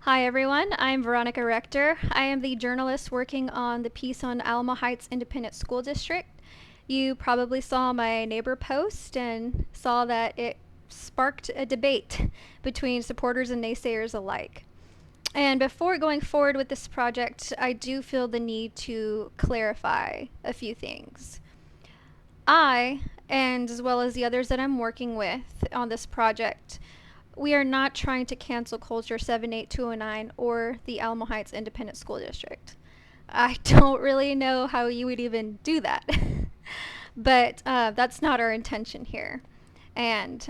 Hi everyone, I'm Veronica Rector. I am the journalist working on the piece on Alamo Heights Independent School District. You probably saw my neighbor post and saw that it sparked a debate between supporters and naysayers alike. And before going forward with this project, I do feel the need to clarify a few things. I, and as well as the others that I'm working with on this project, we are not trying to cancel Culture 78209 or the Alamo Heights Independent School District. I don't really know how you would even do that. But that's not our intention here. And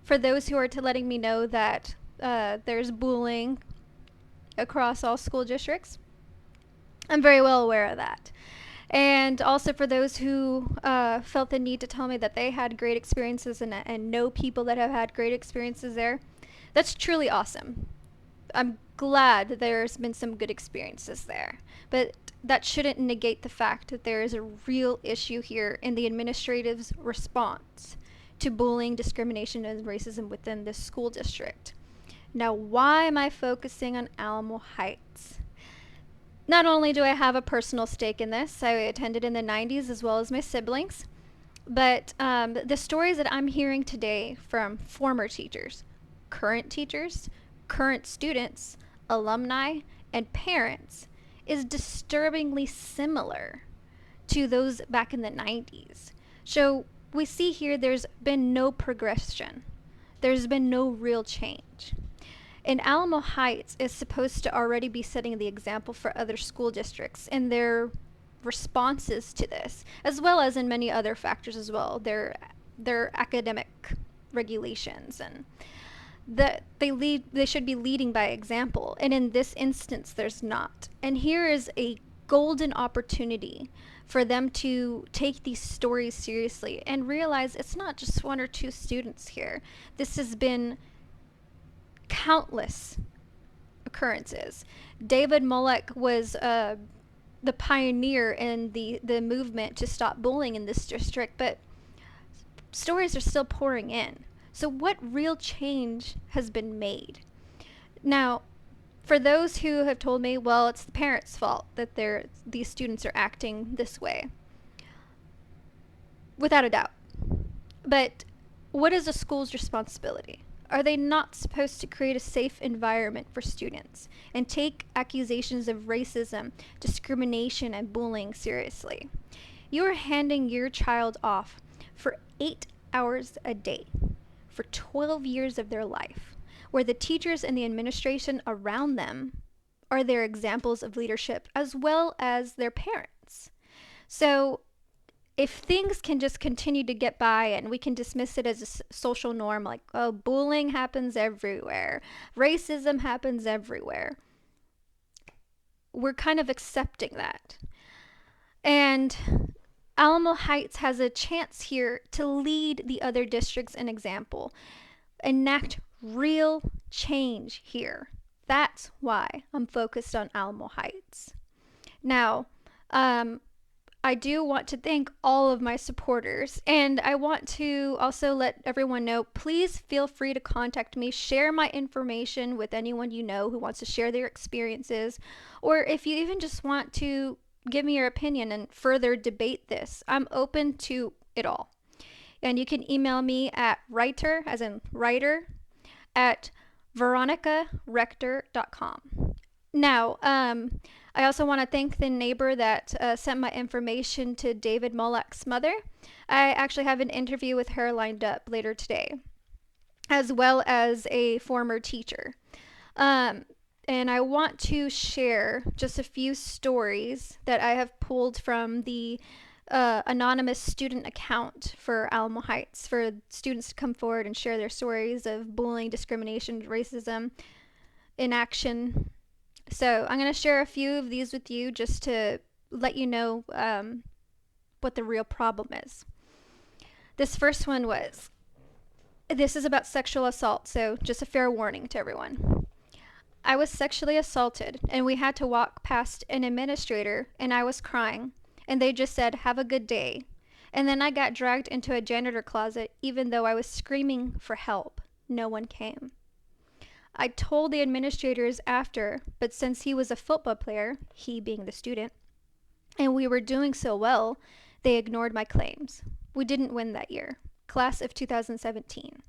for those who are letting me know that there's bullying across all school districts, I'm very well aware of that. And also for those who felt the need to tell me that they had great experiences and know people that have had great experiences there, that's truly awesome. I'm glad that there's been some good experiences there. But that shouldn't negate the fact that there is a real issue here in the administrative's response to bullying, discrimination, and racism within this school district. Now, why am I focusing on Alamo Heights? Not only do I have a personal stake in this, I attended in the 90s as well as my siblings, but the stories that I'm hearing today from former teachers, current students, alumni, and parents is disturbingly similar to those back in the 90s. So we see here there's been no progression. There's been no real change. And Alamo Heights is supposed to already be setting the example for other school districts in their responses to this, as well as in many other factors as well, their academic regulations, and that they should be leading by example. And in this instance, there's not. And here is a golden opportunity for them to take these stories seriously and realize it's not just one or two students here. This has been countless occurrences. David Molek was the pioneer in the movement to stop bullying in this district, but stories are still pouring in. So what real change has been made? Now, for those who have told me, well, it's the parents' fault that these students are acting this way, without a doubt. But what is a school's responsibility? Are they not supposed to create a safe environment for students and take accusations of racism, discrimination, and bullying seriously? You are handing your child off for 8 hours a day for 12 years of their life, where the teachers and the administration around them are their examples of leadership as well as their parents. So if things can just continue to get by and we can dismiss it as a social norm, like, oh, bullying happens everywhere, racism happens everywhere, we're kind of accepting that. And Alamo Heights has a chance here to lead the other districts an example, enact real change here. That's why I'm focused on Alamo Heights. Now, I do want to thank all of my supporters, and I want to also let everyone know, please feel free to contact me, share my information with anyone you know who wants to share their experiences, or if you even just want to give me your opinion and further debate this, I'm open to it all. And you can email me at writer, as in writer, at veronicarector.com. Now, I also want to thank the neighbor that sent my information to David Molek's mother. I actually have an interview with her lined up later today, as well as a former teacher. And I want to share just a few stories that I have pulled from the anonymous student account for Alamo Heights, for students to come forward and share their stories of bullying, discrimination, racism in action. So I'm going to share a few of these with you just to let you know what the real problem is. This first one this is about sexual assault, so just a fair warning to everyone. I was sexually assaulted, and we had to walk past an administrator, and I was crying, and they just said, "Have a good day." And then I got dragged into a janitor closet, even though I was screaming for help. No one came. I told the administrators after, but since he was a football player, he being the student, and we were doing so well, they ignored my claims. We didn't win that year. Class of 2017.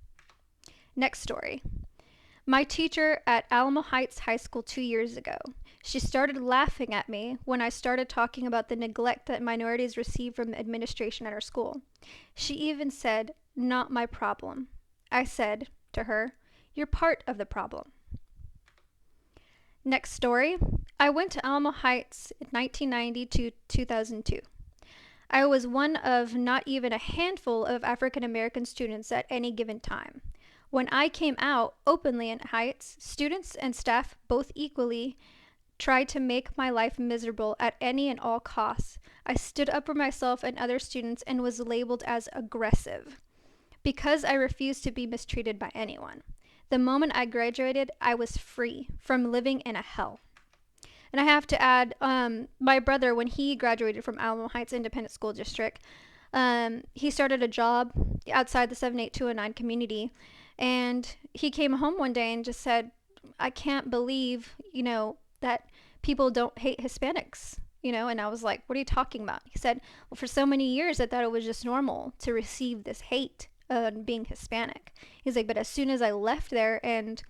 Next story. My teacher at Alamo Heights High School 2 years ago. She started laughing at me when I started talking about the neglect that minorities receive from the administration at our school. She even said, "Not my problem." I said to her, "You're part of the problem." Next story. I went to Alamo Heights in 1990 to 2002. I was one of not even a handful of African American students at any given time. When I came out openly in Heights, students and staff both equally tried to make my life miserable at any and all costs. I stood up for myself and other students and was labeled as aggressive because I refused to be mistreated by anyone. The moment I graduated, I was free from living in a hell. And I have to add, my brother, when he graduated from Alamo Heights Independent School District, he started a job outside the 78209 community. And he came home one day and just said, "I can't believe, that people don't hate Hispanics." And I was like, "What are you talking about?" He said, "Well, for so many years, I thought it was just normal to receive this hate being Hispanic." He's like, "But as soon as I left there and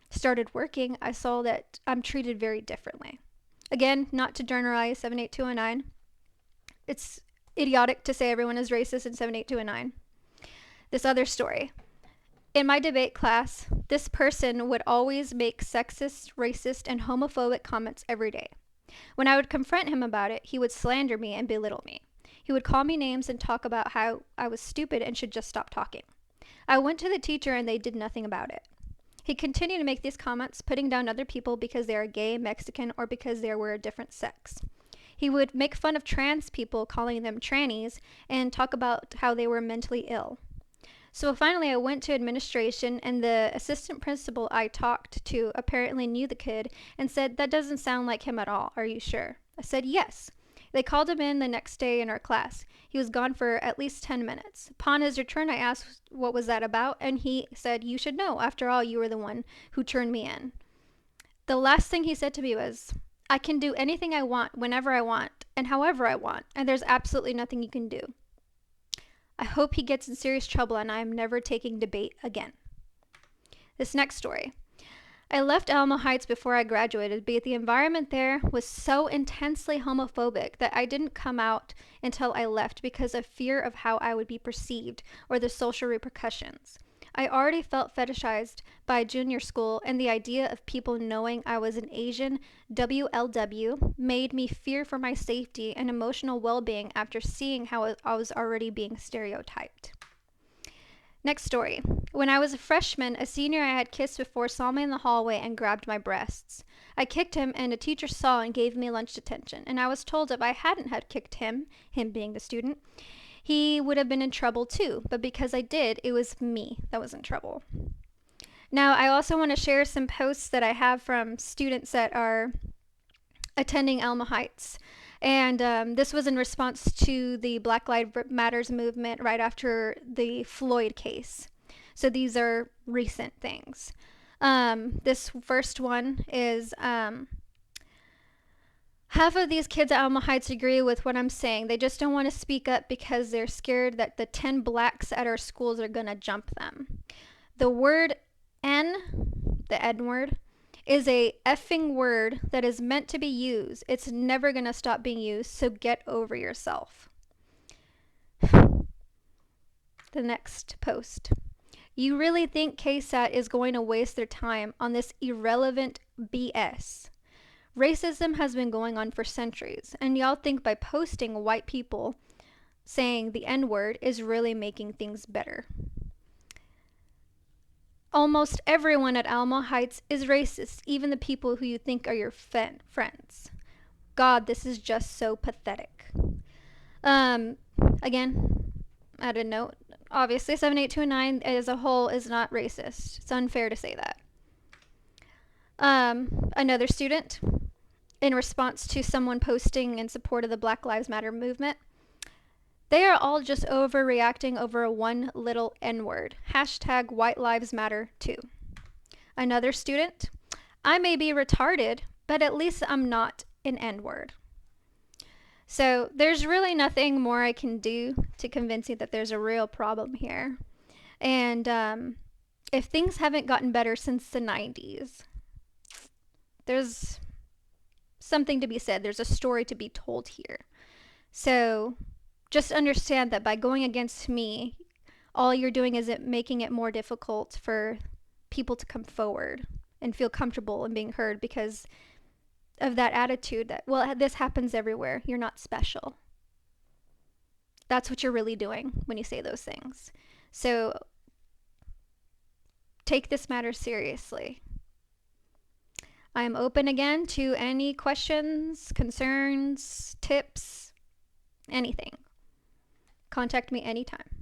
started working, I saw that I'm treated very differently." Again, not to generalize 78209. It's idiotic to say everyone is racist in 78209. This other story. In my debate class, this person would always make sexist, racist, and homophobic comments every day. When I would confront him about it, he would slander me and belittle me. He would call me names and talk about how I was stupid and should just stop talking. I went to the teacher and they did nothing about it. He continued to make these comments, putting down other people because they are gay, Mexican, or because they were a different sex. He would make fun of trans people, calling them trannies, and talk about how they were mentally ill. So finally I went to administration, and the assistant principal I talked to apparently knew the kid and said, "That doesn't sound like him at all. Are you sure?" I said, "Yes." They called him in the next day in our class. He was gone for at least 10 minutes. Upon his return, I asked what was that about, and he said, "You should know. After all, you were the one who turned me in." The last thing he said to me was, "I can do anything I want, whenever I want, and however I want, and there's absolutely nothing you can do." I hope he gets in serious trouble and I am never taking debate again. This next story. I left Alamo Heights before I graduated, but the environment there was so intensely homophobic that I didn't come out until I left because of fear of how I would be perceived or the social repercussions. I already felt fetishized by junior school, and the idea of people knowing I was an Asian WLW made me fear for my safety and emotional well-being after seeing how I was already being stereotyped. Next story. When I was a freshman, a senior I had kissed before saw me in the hallway and grabbed my breasts. I kicked him, and a teacher saw and gave me lunch detention, and I was told if I hadn't had kicked him being the student, he would have been in trouble too, but because I did, it was me that was in trouble. Now, I also want to share some posts that I have from students that are attending Alamo Heights. And this was in response to the Black Lives Matters movement right after the Floyd case. So these are recent things. This first one is, half of these kids at Alamo Heights agree with what I'm saying. They just don't want to speak up because they're scared that the 10 blacks at our schools are going to jump them. The word N, the N word, is a effing word that is meant to be used. It's never going to stop being used, so get over yourself. The next post. You really think KSAT is going to waste their time on this irrelevant BS? Racism has been going on for centuries, and y'all think by posting white people saying the N-word is really making things better. Almost everyone at Alamo Heights is racist, even the people who you think are your friends. God, this is just so pathetic. Again, add a note. Obviously, 78209 as a whole is not racist. It's unfair to say that. Another student, in response to someone posting in support of the Black Lives Matter movement, they are all just overreacting over one little N-word. Hashtag White Lives Matter too. another student. I may be retarded, but at least I'm not an N-word. So there's really nothing more I can do to convince you that there's a real problem here. And if things haven't gotten better since the 90s, there's something to be said. There's a story to be told here. So just understand that by going against me, all you're doing is making it more difficult for people to come forward and feel comfortable and being heard because of that attitude that, well, this happens everywhere. You're not special. That's what you're really doing when you say those things. So take this matter seriously. I am open again to any questions, concerns, tips, anything. Contact me anytime.